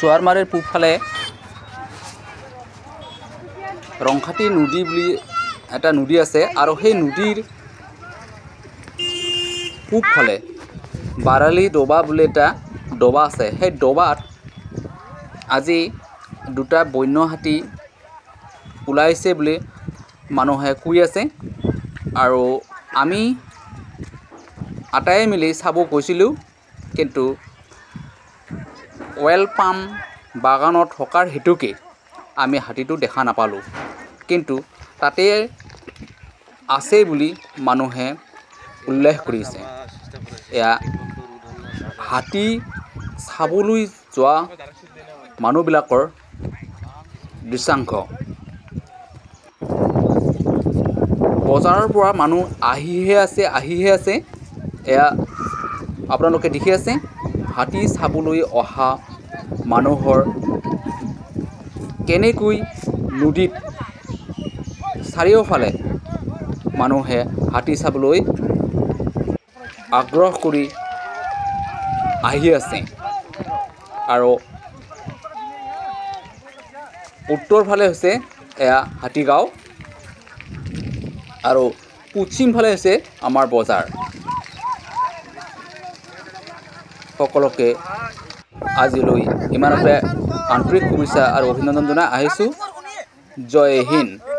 চোৱাৰমাৰীৰ পূবফালে ৰংখাটি নদী বুলি এটা নদী আছে আৰু সেই নদীৰ পূবফালে বাৰালি ডবা বুলি এটা ডবা আছে। সেই ডবাত আজি দুটা বন্য হাতী ওলাইছে বুলি মানুহে কৈ আছে আৰু আমি আটাই মিলি চাব গৈছিলোঁ, কিন্তু অইল পাম বাগানত থকাৰ হেতুকে আমি হাতীটো দেখা নাপালোঁ, কিন্তু তাতে আছে বুলি মানুহে উল্লেখ কৰিছে। এয়া হাতী চাবলৈ যোৱা মানুহবিলাকৰ দৃশ্যাংশ। বজাৰৰ পৰা মানুহ আহিহে আছে। এয়া আপোনালোকে দেখি আছে হাতী চাবলৈ অহা মানুহৰ কেনেকৈ নদীত চাৰিওফালে মানুহে হাতী চাবলৈ আগ্ৰহ কৰি আহি আছে আৰু উত্তৰ ফালে হৈছে এয়া হাতীগাঁও আৰু পশ্চিম ফালে হৈছে আমাৰ বজাৰ। সকলোকে আজিলৈ ইমানতে আন্তৰিক শুভেচ্ছা আৰু অভিনন্দন জনাই আহিছোঁ। জয় হিন্দ।